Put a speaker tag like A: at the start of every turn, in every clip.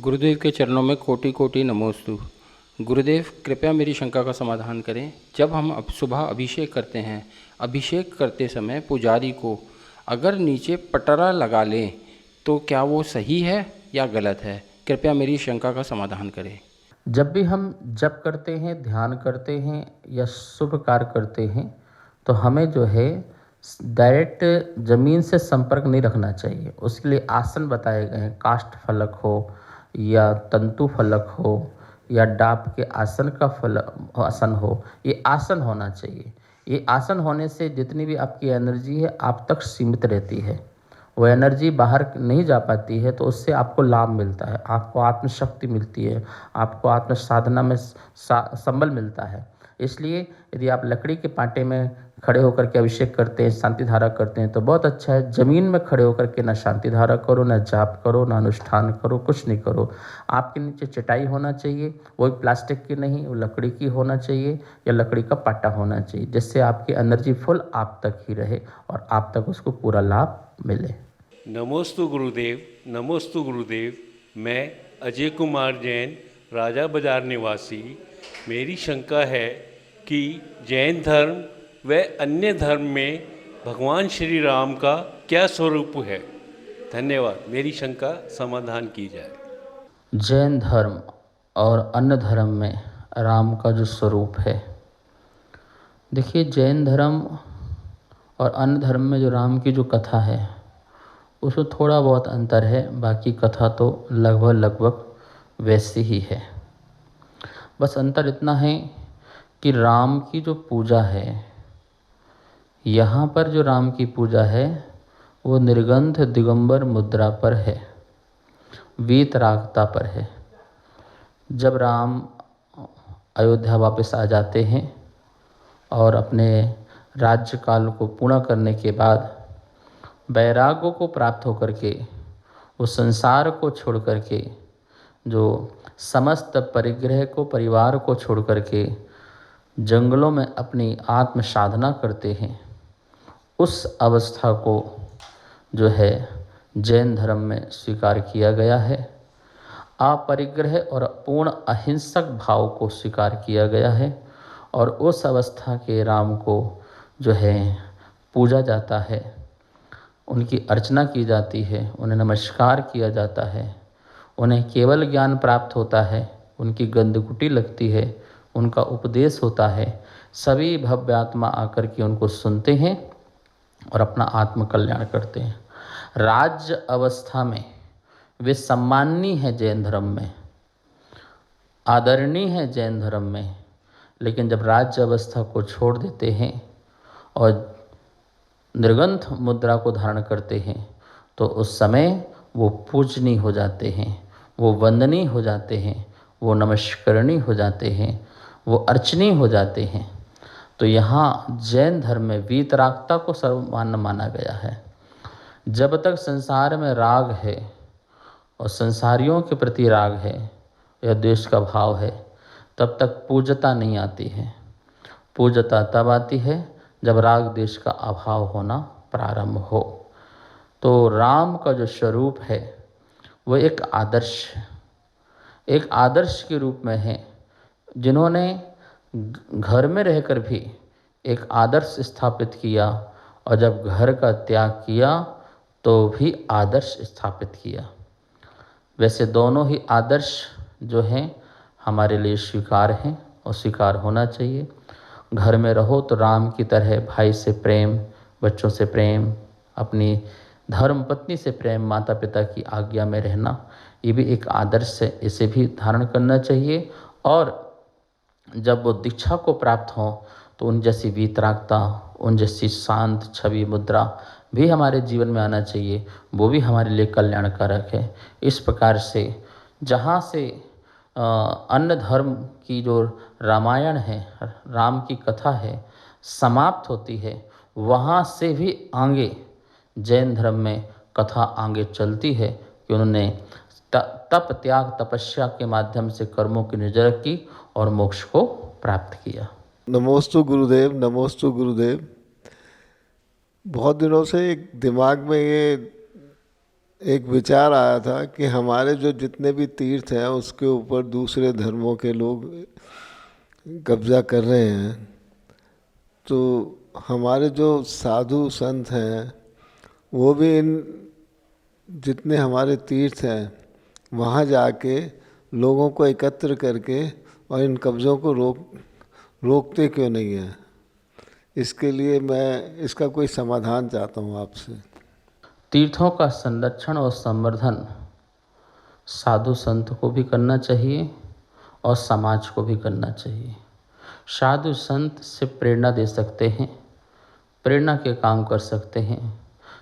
A: गुरुदेव के चरणों में कोटि कोटि नमोस्तु। गुरुदेव कृपया मेरी शंका का समाधान करें। जब हम अब सुबह अभिषेक करते हैं, अभिषेक करते समय पुजारी को अगर नीचे पटरा लगा लें तो क्या वो सही है या गलत है? कृपया मेरी शंका का समाधान करें।
B: जब भी हम जप करते हैं, ध्यान करते हैं या शुभ कार्य करते हैं तो हमें जो है डायरेक्ट ज़मीन से संपर्क नहीं रखना चाहिए। उसके लिए आसन बताए गए हैं, काष्ठ फलक हो या तंतु फलक हो या डाब के आसन का आसन हो, ये आसन होना चाहिए। ये आसन होने से जितनी भी आपकी एनर्जी है आप तक सीमित रहती है, वो एनर्जी बाहर नहीं जा पाती है, तो उससे आपको लाभ मिलता है, आपको आत्मशक्ति मिलती है, आपको आत्म साधना में संबल मिलता है। इसलिए यदि आप लकड़ी के पाटे में खड़े होकर के अभिषेक करते हैं, शांति धारा करते हैं तो बहुत अच्छा है। ज़मीन में खड़े होकर के ना शांति धारा करो, ना जाप करो, ना अनुष्ठान करो, कुछ नहीं करो। आपके नीचे चटाई होना चाहिए, वो प्लास्टिक की नहीं, वो लकड़ी की होना चाहिए या लकड़ी का पाटा होना चाहिए, जिससे आपकी एनर्जी फुल आप तक ही रहे और आप तक उसको पूरा लाभ मिले।
C: नमोस्तु गुरुदेव, नमोस्तु गुरुदेव। मैं अजय कुमार जैन, राजा बाजार निवासी। मेरी शंका है कि जैन धर्म व अन्य धर्म में भगवान श्री राम का क्या स्वरूप है? धन्यवाद, मेरी शंका समाधान की जाए।
B: जैन धर्म और अन्य धर्म में राम का जो स्वरूप है, देखिए जैन धर्म और अन्य धर्म में जो राम की जो कथा है उसमें थोड़ा बहुत अंतर है, बाकी कथा तो लगभग वैसी ही है। बस अंतर इतना है कि राम की जो पूजा है, यहाँ पर जो राम की पूजा है वो निर्गंध दिगंबर मुद्रा पर है, वीतरागता पर है। जब राम अयोध्या वापस आ जाते हैं और अपने राज्य काल को पूर्ण करने के बाद वैराग्य को प्राप्त होकर के वो संसार को छोड़ करके, जो समस्त परिग्रह को, परिवार को छोड़ करके जंगलों में अपनी आत्म साधना करते हैं, उस अवस्था को जो है जैन धर्म में स्वीकार किया गया है। अपरिग्रह और पूर्ण अहिंसक भाव को स्वीकार किया गया है और उस अवस्था के राम को जो है पूजा जाता है, उनकी अर्चना की जाती है, उन्हें नमस्कार किया जाता है, उन्हें केवल ज्ञान प्राप्त होता है, उनकी गंधकुटी लगती है, उनका उपदेश होता है। सभी भव्य आत्मा आकर के उनको सुनते हैं और अपना आत्म कल्याण करते हैं। राज्य अवस्था में वे सम्माननीय है जैन धर्म में, आदरणीय है जैन धर्म में, लेकिन जब राज्य अवस्था को छोड़ देते हैं और निर्गंथ मुद्रा को धारण करते हैं तो उस समय वो पूजनीय हो जाते हैं, वो वंदनीय हो जाते हैं, वो नमस्करणीय हो जाते हैं, वो अर्चनीय हो जाते हैं। तो यहाँ जैन धर्म में वीतरागता को सर्वमान्य माना गया है। जब तक संसार में राग है और संसारियों के प्रति राग है या द्वेष का भाव है, तब तक पूज्यता नहीं आती है। पूज्यता तब आती है जब राग द्वेष का अभाव होना प्रारंभ हो। तो राम का जो स्वरूप है वो एक आदर्श के रूप में है, जिन्होंने घर में रहकर भी एक आदर्श स्थापित किया और जब घर का त्याग किया तो भी आदर्श स्थापित किया। वैसे दोनों ही आदर्श जो हैं हमारे लिए स्वीकार हैं और स्वीकार होना चाहिए। घर में रहो तो राम की तरह भाई से प्रेम, बच्चों से प्रेम, अपनी धर्म पत्नी से प्रेम, माता पिता की आज्ञा में रहना, ये भी एक आदर्श है, इसे भी धारण करना चाहिए। और जब वो दीक्षा को प्राप्त हो तो उन जैसी वीतरागता, उन जैसी शांत छवि मुद्रा भी हमारे जीवन में आना चाहिए, वो भी हमारे लिए कल्याणकारक है। इस प्रकार से जहाँ से अन्य धर्म की जो रामायण है, राम की कथा है, समाप्त होती है, वहाँ से भी आगे जैन धर्म में कथा आगे चलती है कि उन्होंने तप त्याग तपस्या के माध्यम से कर्मों की निर्जरा की और मोक्ष को प्राप्त किया।
D: नमोस्तु गुरुदेव, नमोस्तु गुरुदेव। बहुत दिनों से एक दिमाग में ये एक विचार आया था कि हमारे जो जितने भी तीर्थ हैं उसके ऊपर दूसरे धर्मों के लोग कब्जा कर रहे हैं, तो हमारे जो साधु संत हैं वो भी इन जितने हमारे तीर्थ हैं वहाँ जाके लोगों को एकत्र करके और इन कब्ज़ों को रोकते क्यों नहीं हैं। इसके लिए मैं इसका कोई समाधान चाहता हूँ आपसे।
B: तीर्थों का संरक्षण और संवर्धन साधु संत को भी करना चाहिए और समाज को भी करना चाहिए। साधु संत से प्रेरणा दे सकते हैं, प्रेरणा के काम कर सकते हैं।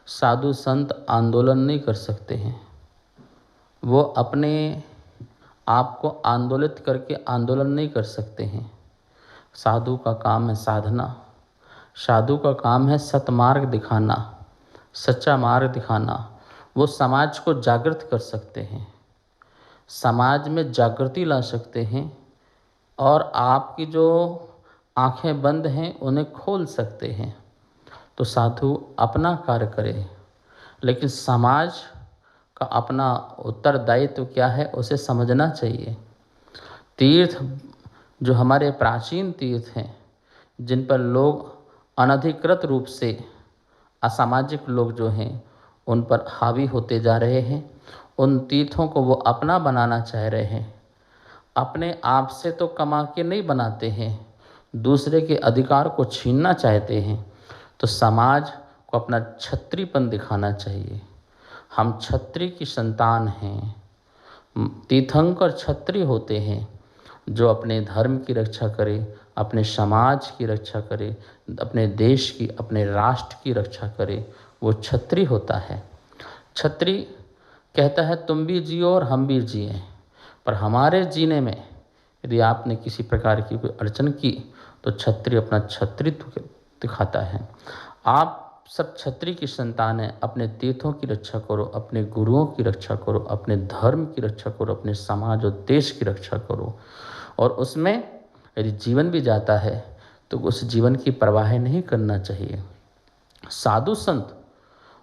B: साधु संत आंदोलन नहीं कर सकते हैं, वो अपने आप को आंदोलित करके आंदोलन नहीं कर सकते हैं। साधु का काम है साधना, साधु का काम है सतमार्ग दिखाना, सच्चा मार्ग दिखाना। वो समाज को जागृत कर सकते हैं, समाज में जागृति ला सकते हैं और आपकी जो आंखें बंद हैं उन्हें खोल सकते हैं। तो साधु अपना कार्य करे, लेकिन समाज का अपना उत्तरदायित्व क्या है उसे समझना चाहिए। तीर्थ जो हमारे प्राचीन तीर्थ हैं, जिन पर लोग अनधिकृत रूप से असामाजिक लोग जो हैं उन पर हावी होते जा रहे हैं, उन तीर्थों को वो अपना बनाना चाह रहे हैं। अपने आप से तो कमा के नहीं बनाते हैं, दूसरे के अधिकार को छीनना चाहते हैं। तो समाज को अपना क्षत्रियपन दिखाना चाहिए। हम क्षत्रिय की संतान हैं, तीर्थंकर क्षत्रिय होते हैं जो अपने धर्म की रक्षा करे, अपने समाज की रक्षा करे, अपने देश की, अपने राष्ट्र की रक्षा करे, वो क्षत्रिय होता है। क्षत्रिय कहता है तुम भी जियो और हम भी जिए, पर हमारे जीने में यदि आपने किसी प्रकार की कोई अड़चन की तो क्षत्रिय अपना क्षत्रित्व दिखाता है। आप सब क्षत्रिय की संतान हैं, अपने तीर्थों की रक्षा करो, अपने गुरुओं की रक्षा करो, अपने धर्म की रक्षा करो, अपने समाज और देश की रक्षा करो। और उसमें यदि जीवन भी जाता है तो उस जीवन की परवाह नहीं करना चाहिए। साधु संत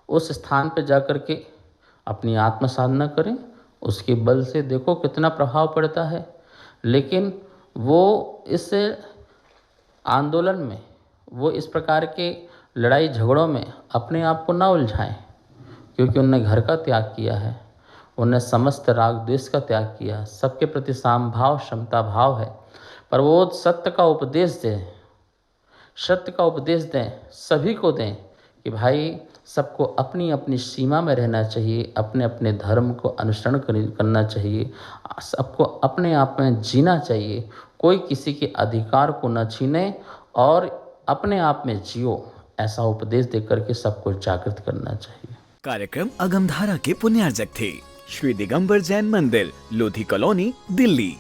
B: उस स्थान पर जाकर के अपनी आत्म साधना करें, उसके बल से देखो कितना प्रभाव पड़ता है। लेकिन वो इस आंदोलन में, वो इस प्रकार के लड़ाई झगड़ों में अपने आप को ना उलझाएं, क्योंकि उन्होंने घर का त्याग किया है, उन्हें समस्त राग द्वेष का त्याग किया, सबके प्रति साम भाव क्षमता भाव है। पर वो सत्य का उपदेश दें, सत्य का उपदेश दें, सभी को दें कि भाई सबको अपनी अपनी सीमा में रहना चाहिए, अपने अपने धर्म को अनुसरण करना चाहिए, सबको अपने आप में जीना चाहिए, कोई किसी के अधिकार को न छीने और अपने आप में जियो, ऐसा उपदेश देकर के सबको जागृत करना चाहिए।
E: कार्यक्रम अगमधारा के पुण्यार्जक थे श्री दिगंबर जैन मंदिर, लोधी कॉलोनी, दिल्ली।